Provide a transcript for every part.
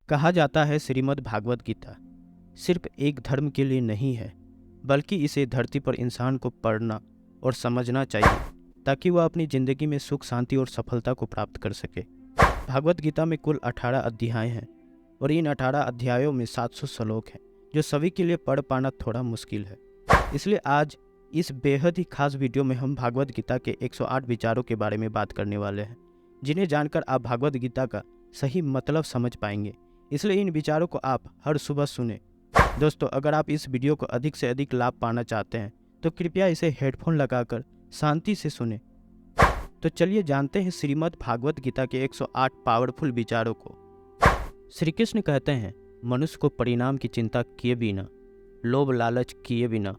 कहा जाता है श्रीमद् भागवत गीता सिर्फ एक धर्म के लिए नहीं है, बल्कि इसे धरती पर इंसान को पढ़ना और समझना चाहिए ताकि वह अपनी ज़िंदगी में सुख, शांति और सफलता को प्राप्त कर सके। भागवत गीता में कुल 18 अध्याय हैं और इन 18 अध्यायों में 700 श्लोक हैं, जो सभी के लिए पढ़ पाना थोड़ा मुश्किल है। इसलिए आज इस बेहद ही खास वीडियो में हम भागवत गीता के 108 विचारों के बारे में बात करने वाले हैं, जिन्हें जानकर आप भागवत गीता का सही मतलब समझ पाएंगे। इसलिए इन विचारों को आप हर सुबह सुने। दोस्तों, अगर आप इस वीडियो को अधिक से अधिक लाभ पाना चाहते हैं तो कृपया इसे हेडफोन लगाकर शांति से सुने। तो चलिए जानते हैं श्रीमद् भागवत गीता के 108 पावरफुल विचारों को। श्री कृष्ण कहते हैं, मनुष्य को परिणाम की चिंता किए बिना, लोभ लालच किए बिना,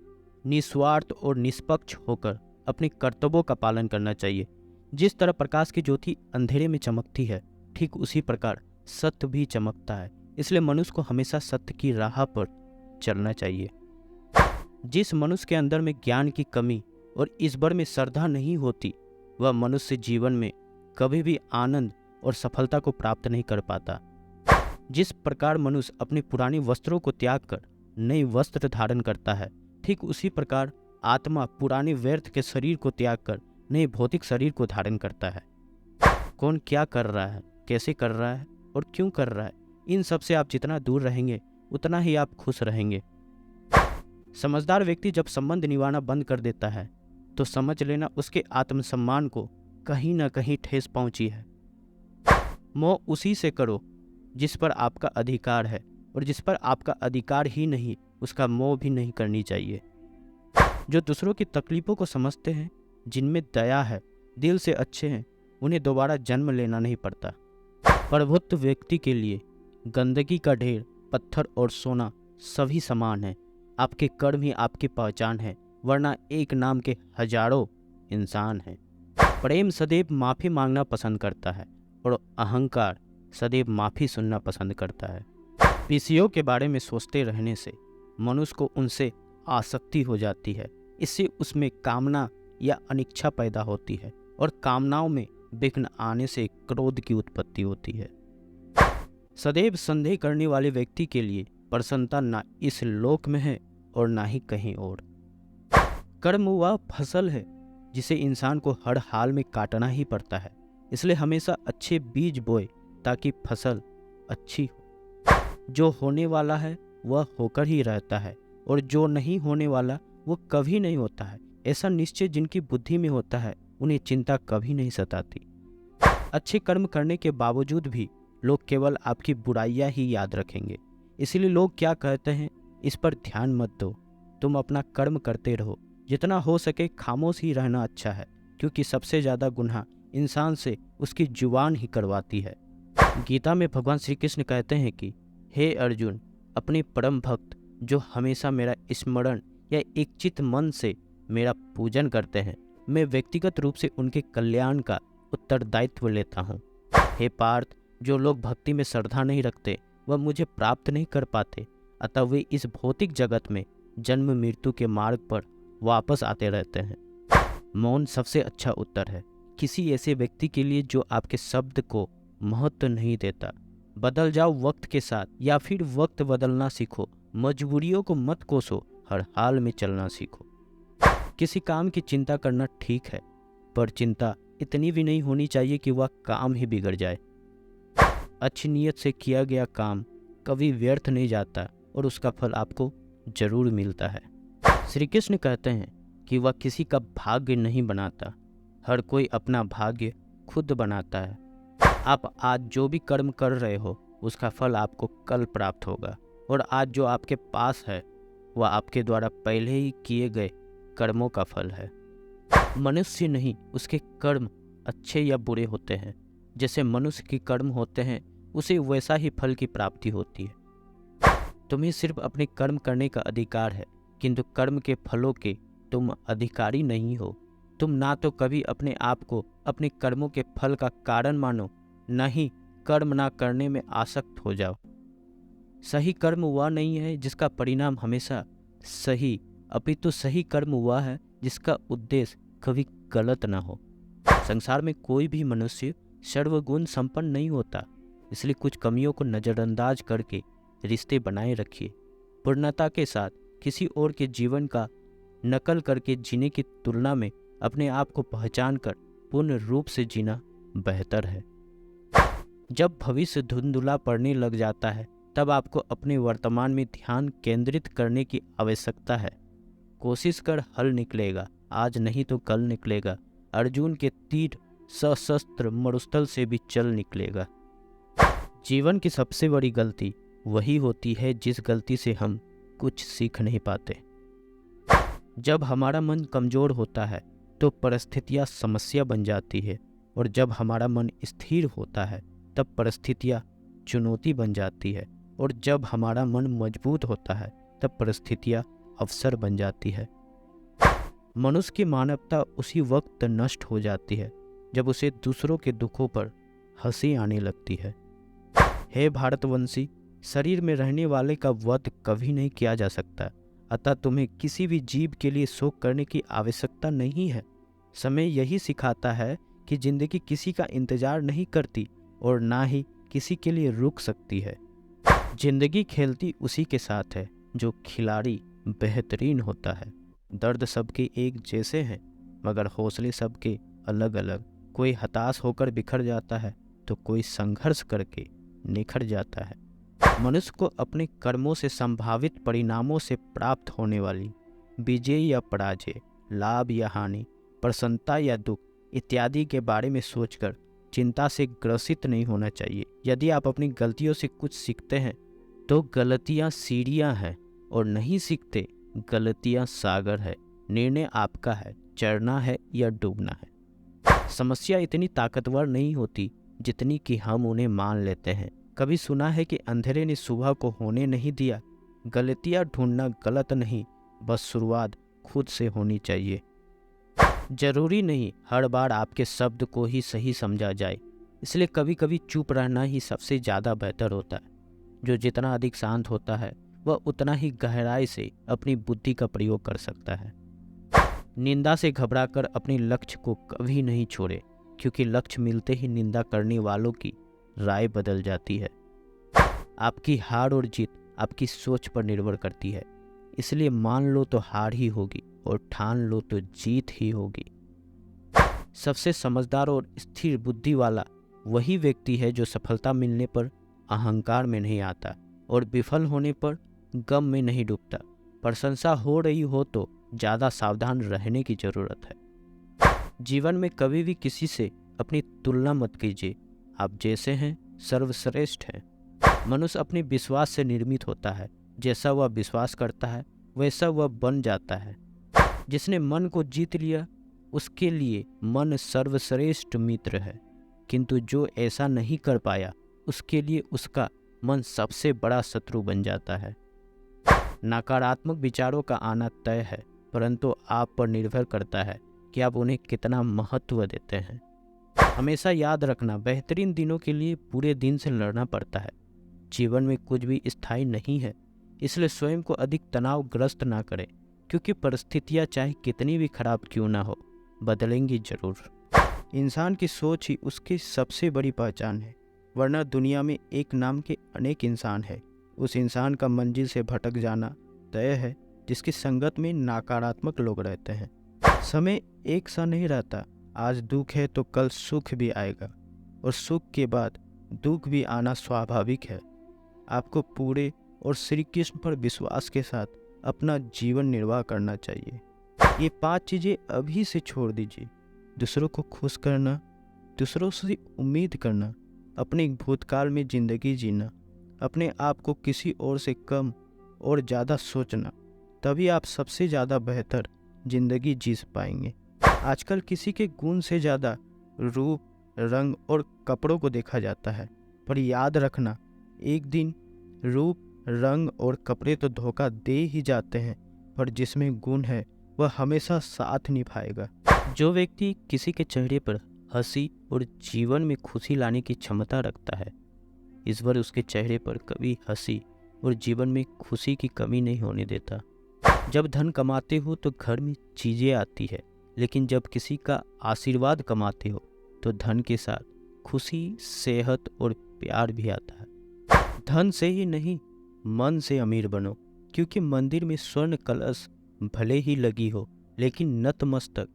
निस्वार्थ और निष्पक्ष होकर अपने कर्तव्यों का पालन करना चाहिए। जिस तरह प्रकाश की ज्योति अंधेरे में चमकती है, ठीक उसी प्रकार सत्य भी चमकता है। इसलिए मनुष्य को हमेशा सत्य की राह पर चलना चाहिए। जिस मनुष्य के अंदर में ज्ञान की कमी और ईश्वर में श्रद्धा नहीं होती, वह मनुष्य जीवन में कभी भी आनंद और सफलता को प्राप्त नहीं कर पाता। जिस प्रकार मनुष्य अपने पुराने वस्त्रों को त्याग कर नए वस्त्र धारण करता है, ठीक उसी प्रकार आत्मा पुराने व्यर्थ के शरीर को त्याग कर नए भौतिक शरीर को धारण करता है। कौन क्या कर रहा है, कैसे कर रहा है और क्यों कर रहा है, इन सब से आप जितना दूर रहेंगे उतना ही आप खुश रहेंगे। समझदार व्यक्ति जब संबंध निभाना बंद कर देता है तो समझ लेना उसके आत्मसम्मान को कहीं ना कहीं ठेस पहुंची है। मोह उसी से करो जिस पर आपका अधिकार है, और जिस पर आपका अधिकार ही नहीं उसका मोह भी नहीं करनी चाहिए। जो दूसरों की तकलीफों को समझते हैं, जिनमें दया है, दिल से अच्छे हैं, उन्हें दोबारा जन्म लेना नहीं पड़ता। प्रबुद्ध व्यक्ति के लिए गंदगी का ढेर, पत्थर और सोना सभी समान है। आपके कर्म ही आपकी पहचान है, वरना एक नाम के हजारों इंसान हैं। प्रेम सदैव माफ़ी मांगना पसंद करता है और अहंकार सदैव माफ़ी सुनना पसंद करता है। विषयों के बारे में सोचते रहने से मनुष्य को उनसे आसक्ति हो जाती है। इससे उसमें कामना या अनिच्छा पैदा होती है और कामनाओं में विघ्न आने से क्रोध की उत्पत्ति होती है। सदैव संदेह करने वाले व्यक्ति के लिए प्रसन्नता ना इस लोक में है और ना ही कहीं और। कर्म वह फसल है जिसे इंसान को हर हाल में काटना ही पड़ता है। इसलिए हमेशा अच्छे बीज बोए ताकि फसल अच्छी हो। जो होने वाला है वह होकर ही रहता है, और जो नहीं होने वाला वो कभी नहीं होता है। ऐसा निश्चय जिनकी बुद्धि में होता है, उन्हें चिंता कभी नहीं सताती। अच्छे कर्म करने के बावजूद भी लोग केवल आपकी बुराइयां ही याद रखेंगे। इसीलिए लोग क्या कहते हैं, इस पर ध्यान मत दो, तुम अपना कर्म करते रहो। जितना हो सके खामोश ही रहना अच्छा है, क्योंकि सबसे ज़्यादा गुनाह इंसान से उसकी जुबान ही करवाती है। गीता में भगवान श्री कृष्ण कहते हैं कि हे अर्जुन, अपने परम भक्त जो हमेशा मेरा स्मरण या एक चित्त मन से मेरा पूजन करते हैं, मैं व्यक्तिगत रूप से उनके कल्याण का उत्तरदायित्व लेता हूँ। हे पार्थ, जो लोग भक्ति में श्रद्धा नहीं रखते वह मुझे प्राप्त नहीं कर पाते, अतः वे इस भौतिक जगत में जन्म मृत्यु के मार्ग पर वापस आते रहते हैं। मौन सबसे अच्छा उत्तर है किसी ऐसे व्यक्ति के लिए जो आपके शब्द को महत्व नहीं देता। बदल जाओ वक्त के साथ, या फिर वक्त बदलना सीखो। मजबूरियों को मत कोसो, हर हाल में चलना सीखो। किसी काम की चिंता करना ठीक है, पर चिंता इतनी भी नहीं होनी चाहिए कि वह काम ही बिगड़ जाए। अच्छी नीयत से किया गया काम कभी व्यर्थ नहीं जाता और उसका फल आपको जरूर मिलता है। श्री कृष्ण कहते हैं कि वह किसी का भाग्य नहीं बनाता, हर कोई अपना भाग्य खुद बनाता है। आप आज जो भी कर्म कर रहे हो उसका फल आपको कल प्राप्त होगा, और आज जो आपके पास है वह आपके द्वारा पहले ही किए गए कर्मों का फल है। मनुष्य नहीं, उसके कर्म अच्छे या बुरे होते हैं। जैसे मनुष्य के कर्म होते हैं उसे वैसा ही फल की प्राप्ति होती है। तुम्हें सिर्फ अपने कर्म करने का अधिकार है, किंतु कर्म के फलों के तुम अधिकारी नहीं हो। तुम ना तो कभी अपने आप को अपने कर्मों के फल का कारण मानो, न ही कर्म ना करने में आसक्त हो जाओ। सही कर्म वह नहीं है जिसका परिणाम हमेशा सही, अपितु सही कर्म वह है जिसका उद्देश्य कभी गलत ना हो। संसार में कोई भी मनुष्य सर्वगुण संपन्न नहीं होता। इसलिए कुछ कमियों को नज़रअंदाज करके रिश्ते बनाए रखिए। पूर्णता के साथ किसी और के जीवन का नकल करके जीने की तुलना में अपने आप को पहचान कर पूर्ण रूप से जीना बेहतर है। जब भविष्य धुंधला पड़ने लग जाता है तब आपको अपने वर्तमान में ध्यान केंद्रित करने की आवश्यकता है। कोशिश कर, हल निकलेगा, आज नहीं तो कल निकलेगा। अर्जुन के तीर सशस्त्र मरुस्थल से भी चल निकलेगा। जीवन की सबसे बड़ी गलती वही होती है जिस गलती से हम कुछ सीख नहीं पाते। जब हमारा मन कमज़ोर होता है तो परिस्थितियाँ समस्या बन जाती है, और जब हमारा मन स्थिर होता है तब परिस्थितियाँ चुनौती बन जाती है, और जब हमारा मन मजबूत होता है तब परिस्थितियाँ अवसर बन जाती है। मनुष्य की मानवता उसी वक्त नष्ट हो जाती है जब उसे दूसरों के दुखों पर हंसी आने लगती है। हे भारतवंशी, शरीर में रहने वाले का वध कभी नहीं किया जा सकता, अतः तुम्हें किसी भी जीव के लिए शोक करने की आवश्यकता नहीं है। समय यही सिखाता है कि जिंदगी किसी का इंतजार नहीं करती और ना ही किसी के लिए रुक सकती है। जिंदगी खेलती उसी के साथ है जो खिलाड़ी बेहतरीन होता है। दर्द सबके एक जैसे हैं मगर हौसले सबके अलग अलग। कोई हताश होकर बिखर जाता है तो कोई संघर्ष करके निखर जाता है। मनुष्य को अपने कर्मों से संभावित परिणामों से प्राप्त होने वाली विजय या पराजय, लाभ या हानि, प्रसन्नता या दुख इत्यादि के बारे में सोचकर चिंता से ग्रसित नहीं होना चाहिए। यदि आप अपनी गलतियों से कुछ सीखते हैं तो गलतियां सीढ़ियां हैं, और नहीं सीखते गलतियां सागर है। निर्णय आपका है, चढ़ना है या डूबना है। समस्या इतनी ताकतवर नहीं होती जितनी कि हम उन्हें मान लेते हैं। कभी सुना है कि अंधेरे ने सुबह को होने नहीं दिया। गलतियां ढूंढना गलत नहीं, बस शुरुआत खुद से होनी चाहिए। जरूरी नहीं हर बार आपके शब्द को ही सही समझा जाए, इसलिए कभी कभी चुप रहना ही सबसे ज़्यादा बेहतर होता है। जो जितना अधिक शांत होता है वह उतना ही गहराई से अपनी बुद्धि का प्रयोग कर सकता है। निंदा से घबराकर अपने लक्ष्य को कभी नहीं छोड़े, क्योंकि लक्ष्य मिलते ही निंदा करने वालों की राय बदल जाती है। आपकी हार और जीत आपकी सोच पर निर्भर करती है, इसलिए मान लो तो हार ही होगी और ठान लो तो जीत ही होगी। सबसे समझदार और स्थिर बुद्धि वाला वही व्यक्ति है जो सफलता मिलने पर अहंकार में नहीं आता और विफल होने पर गम में नहीं डूबता। प्रशंसा हो रही हो तो ज़्यादा सावधान रहने की ज़रूरत है। जीवन में कभी भी किसी से अपनी तुलना मत कीजिए। आप जैसे हैं सर्वश्रेष्ठ हैं। मनुष्य अपने विश्वास से निर्मित होता है। जैसा वह विश्वास करता है वैसा वह बन जाता है। जिसने मन को जीत लिया उसके लिए मन सर्वश्रेष्ठ मित्र है, किंतु जो ऐसा नहीं कर पाया उसके लिए उसका मन सबसे बड़ा शत्रु बन जाता है। नकारात्मक विचारों का आना तय है, परंतु आप पर निर्भर करता है कि आप उन्हें कितना महत्व देते हैं। हमेशा याद रखना, बेहतरीन दिनों के लिए बुरे दिन से लड़ना पड़ता है। जीवन में कुछ भी स्थायी नहीं है, इसलिए स्वयं को अधिक तनावग्रस्त ना करें, क्योंकि परिस्थितियाँ चाहे कितनी भी खराब क्यों ना हो बदलेंगी जरूर। इंसान की सोच ही उसकी सबसे बड़ी पहचान है, वरना दुनिया में एक नाम के अनेक इंसान है। उस इंसान का मंजिल से भटक जाना तय है जिसकी संगत में नकारात्मक लोग रहते हैं। समय एक सा नहीं रहता। आज दुख है तो कल सुख भी आएगा, और सुख के बाद दुख भी आना स्वाभाविक है। आपको पूरे और श्री कृष्ण पर विश्वास के साथ अपना जीवन निर्वाह करना चाहिए। ये 5 चीज़ें अभी से छोड़ दीजिए। दूसरों को खुश करना, दूसरों से उम्मीद करना, अपने भूतकाल में ज़िंदगी जीना, अपने आप को किसी और से कम और ज़्यादा सोचना, तभी आप सबसे ज़्यादा बेहतर ज़िंदगी जी पाएंगे। आजकल किसी के गुण से ज़्यादा रूप, रंग और कपड़ों को देखा जाता है, पर याद रखना एक दिन रूप, रंग और कपड़े तो धोखा दे ही जाते हैं, पर जिसमें गुण है वह हमेशा साथ निभाएगा। जो व्यक्ति किसी के चेहरे पर हंसी और जीवन में खुशी लाने की क्षमता रखता है, ईश्वर उसके चेहरे पर कभी हंसी और जीवन में खुशी की कमी नहीं होने देता। जब धन कमाते हो तो घर में चीज़ें आती है, लेकिन जब किसी का आशीर्वाद कमाते हो तो धन के साथ खुशी, सेहत और प्यार भी आता है। धन से ही नहीं, मन से अमीर बनो, क्योंकि मंदिर में स्वर्ण कलश भले ही लगी हो, लेकिन नतमस्तक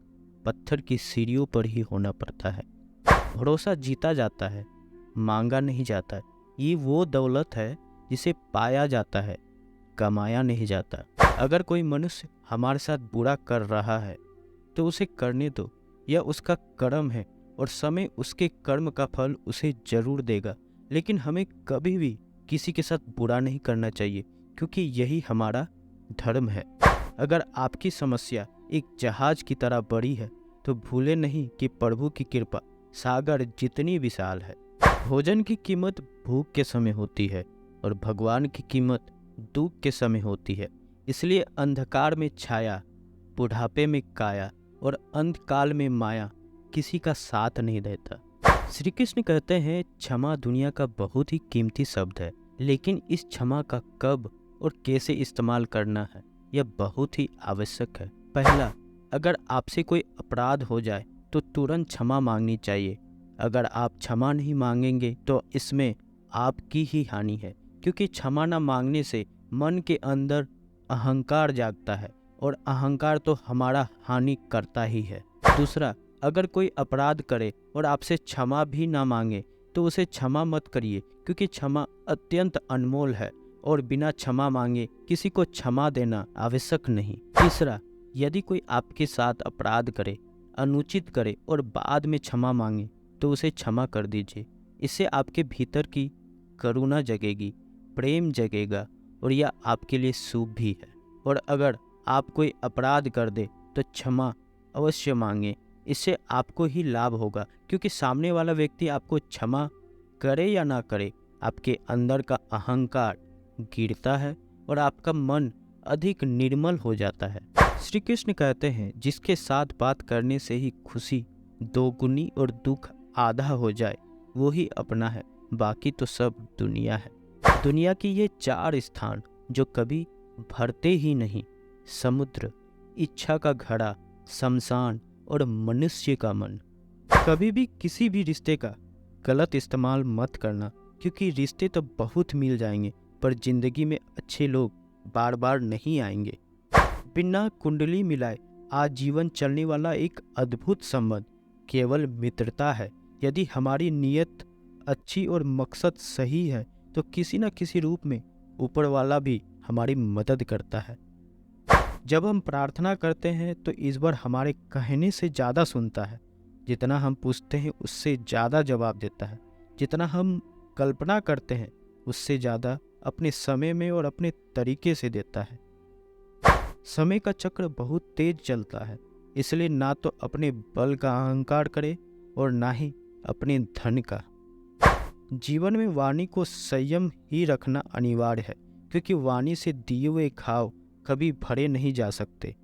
पत्थर की सीढ़ियों पर ही होना पड़ता है। भरोसा जीता जाता है, मांगा नहीं जाता है। ये वो दौलत है जिसे पाया जाता है, कमाया नहीं जाता। अगर कोई मनुष्य हमारे साथ बुरा कर रहा है तो उसे करने दो, यह उसका कर्म है और समय उसके कर्म का फल उसे जरूर देगा। लेकिन हमें कभी भी किसी के साथ बुरा नहीं करना चाहिए, क्योंकि यही हमारा धर्म है। अगर आपकी समस्या एक जहाज की तरह बड़ी है तो भूले नहीं कि प्रभु की कृपा सागर जितनी विशाल है। भोजन की कीमत भूख के समय होती है और भगवान की कीमत दुख के समय होती है। इसलिए अंधकार में छाया, बुढ़ापे में काया और अंतकाल में माया किसी का साथ नहीं देता। श्री कृष्ण कहते हैं, क्षमा दुनिया का बहुत ही कीमती शब्द है, लेकिन इस क्षमा का कब और कैसे इस्तेमाल करना है यह बहुत ही आवश्यक है। पहला, अगर आपसे कोई अपराध हो जाए तो तुरंत क्षमा मांगनी चाहिए। अगर आप क्षमा नहीं मांगेंगे तो इसमें आपकी ही हानि है, क्योंकि क्षमा न मांगने से मन के अंदर अहंकार जागता है और अहंकार तो हमारा हानि करता ही है। दूसरा, अगर कोई अपराध करे और आपसे क्षमा भी ना मांगे तो उसे क्षमा मत करिए, क्योंकि क्षमा अत्यंत अनमोल है और बिना क्षमा मांगे किसी को क्षमा देना आवश्यक नहीं। तीसरा, यदि कोई आपके साथ अपराध करे, अनुचित करे और बाद में क्षमा मांगे तो उसे क्षमा कर दीजिए। इससे आपके भीतर की करुणा जगेगी, प्रेम जगेगा और यह आपके लिए शुभ भी है। और अगर आप कोई अपराध कर दे तो क्षमा अवश्य मांगे, इससे आपको ही लाभ होगा, क्योंकि सामने वाला व्यक्ति आपको क्षमा करे या ना करे, आपके अंदर का अहंकार गिरता है और आपका मन अधिक निर्मल हो जाता है। श्री कृष्ण कहते हैं, जिसके साथ बात करने से ही खुशी दोगुनी और दुख आधा हो जाए वो ही अपना है, बाकी तो सब दुनिया है। दुनिया की ये 4 स्थान जो कभी भरते ही नहीं, समुद्र, इच्छा का घड़ा, शमशान और मनुष्य का मन। कभी भी किसी भी रिश्ते का गलत इस्तेमाल मत करना, क्योंकि रिश्ते तो बहुत मिल जाएंगे पर जिंदगी में अच्छे लोग बार बार नहीं आएंगे। बिना कुंडली मिलाए आजीवन चलने वाला एक अद्भुत संबंध केवल मित्रता है। यदि हमारी नीयत अच्छी और मकसद सही है तो किसी न किसी रूप में ऊपर वाला भी हमारी मदद करता है। जब हम प्रार्थना करते हैं तो ईश्वर हमारे कहने से ज़्यादा सुनता है। जितना हम पूछते हैं उससे ज़्यादा जवाब देता है। जितना हम कल्पना करते हैं उससे ज़्यादा अपने समय में और अपने तरीके से देता है। समय का चक्र बहुत तेज चलता है, इसलिए ना तो अपने बल का अहंकार करे और ना ही अपने धन का। जीवन में वाणी को संयम ही रखना अनिवार्य है, क्योंकि वाणी से दिए हुए घाव कभी भरे नहीं जा सकते।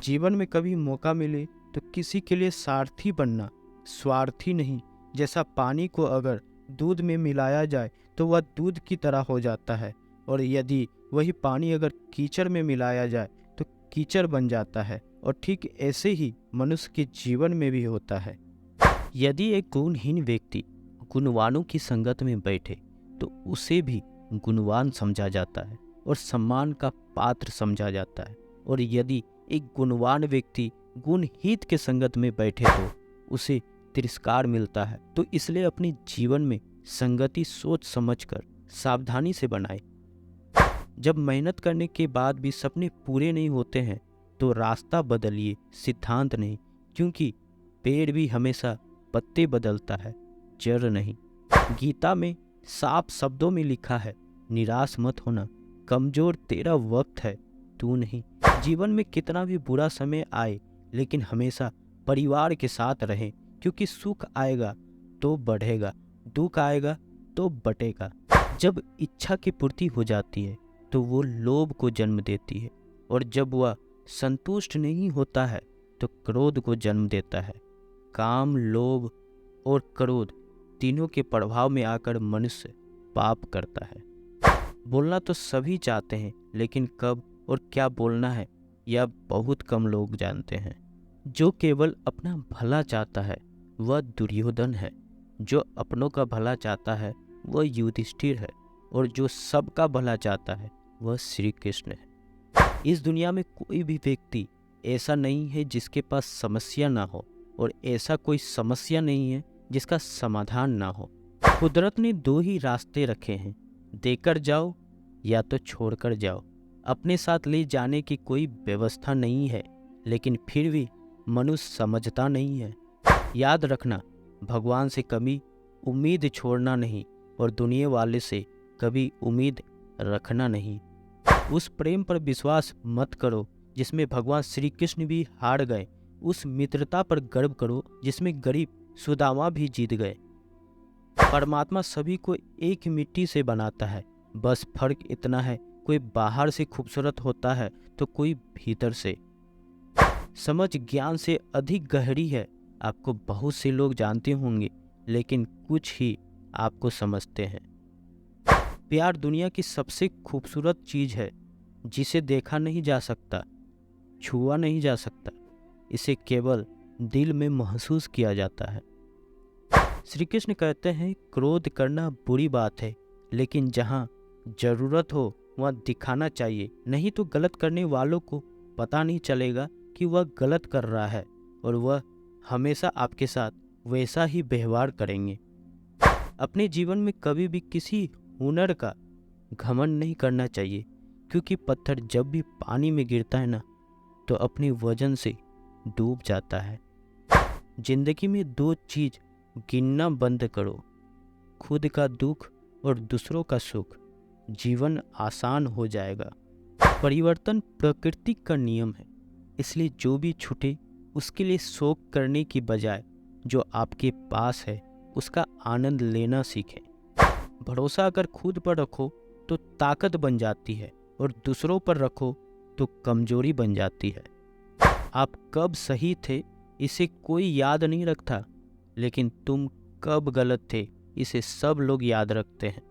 जीवन में कभी मौका मिले तो किसी के लिए सारथी बनना, स्वार्थी नहीं। जैसा पानी को अगर दूध में मिलाया जाए तो वह दूध की तरह हो जाता है, और यदि वही पानी अगर कीचड़ में मिलाया जाए तो कीचड़ बन जाता है। और ठीक ऐसे ही मनुष्य के जीवन में भी होता है। यदि एक गुणहीन व्यक्ति गुणवानों की संगत में बैठे तो उसे भी गुणवान समझा जाता है और सम्मान का पात्र समझा जाता है। और यदि एक गुणवान व्यक्ति गुणहीन के संगत में बैठे तो उसे तिरस्कार मिलता है। तो इसलिए अपने जीवन में संगति सोच समझकर सावधानी से बनाए। जब मेहनत करने के बाद भी सपने पूरे नहीं होते हैं तो रास्ता बदलिए, सिद्धांत नहीं, क्योंकि पेड़ भी हमेशा पत्ते बदलता है, जड़ नहीं। गीता में साफ शब्दों में लिखा है, निराश मत होना, कमजोर तेरा वक्त है, तू नहीं। जीवन में कितना भी बुरा समय आए लेकिन हमेशा परिवार के साथ रहें, क्योंकि सुख आएगा तो बढ़ेगा, दुख आएगा तो बटेगा। जब इच्छा की पूर्ति हो जाती है तो वो लोभ को जन्म देती है, और जब वह संतुष्ट नहीं होता है तो क्रोध को जन्म देता है। काम, लोभ और क्रोध तीनों के प्रभाव में आकर मनुष्य पाप करता है। बोलना तो सभी चाहते हैं, लेकिन कब और क्या बोलना है यह बहुत कम लोग जानते हैं। जो केवल अपना भला चाहता है वह दुर्योधन है, जो अपनों का भला चाहता है वह युधिष्ठिर है, और जो सबका भला चाहता है वह श्री कृष्ण है। इस दुनिया में कोई भी व्यक्ति ऐसा नहीं है जिसके पास समस्या ना हो, और ऐसा कोई समस्या नहीं है जिसका समाधान ना हो। कुदरत ने दो ही रास्ते रखे हैं, देकर जाओ या तो छोड़कर जाओ। अपने साथ ले जाने की कोई व्यवस्था नहीं है, लेकिन फिर भी मनुष्य समझता नहीं है। याद रखना, भगवान से कभी उम्मीद छोड़ना नहीं, और दुनिया वाले से कभी उम्मीद रखना नहीं। उस प्रेम पर विश्वास मत करो जिसमें भगवान श्री कृष्ण भी हार गए। उस मित्रता पर गर्व करो जिसमें गरीब सुदामा भी जीत गए। परमात्मा सभी को एक मिट्टी से बनाता है, बस फर्क इतना है, कोई बाहर से खूबसूरत होता है तो कोई भीतर से। समझ ज्ञान से अधिक गहरी है। आपको बहुत से लोग जानते होंगे, लेकिन कुछ ही आपको समझते हैं। प्यार दुनिया की सबसे खूबसूरत चीज है, जिसे देखा नहीं जा सकता, छुआ नहीं जा सकता, इसे केवल दिल में महसूस किया जाता है। श्री कृष्ण कहते हैं, क्रोध करना बुरी बात है, लेकिन जहाँ जरूरत हो वहाँ दिखाना चाहिए, नहीं तो गलत करने वालों को पता नहीं चलेगा कि वह गलत कर रहा है, और वह हमेशा आपके साथ वैसा ही व्यवहार करेंगे। अपने जीवन में कभी भी किसी हुनर का घमंड नहीं करना चाहिए, क्योंकि पत्थर जब भी पानी में गिरता है ना, तो अपने वजन से डूब जाता है। जिंदगी में दो चीज गिनना बंद करो, खुद का दुख और दूसरों का सुख। जीवन आसान हो जाएगा। परिवर्तन प्रकृति का नियम है, इसलिए जो भी छूटे उसके लिए शोक करने की बजाय जो आपके पास है उसका आनंद लेना सीखें। भरोसा अगर खुद पर रखो तो ताकत बन जाती है, और दूसरों पर रखो तो कमजोरी बन जाती है। आप कब सही थे इसे कोई याद नहीं रखता, लेकिन तुम कब गलत थे इसे सब लोग याद रखते हैं।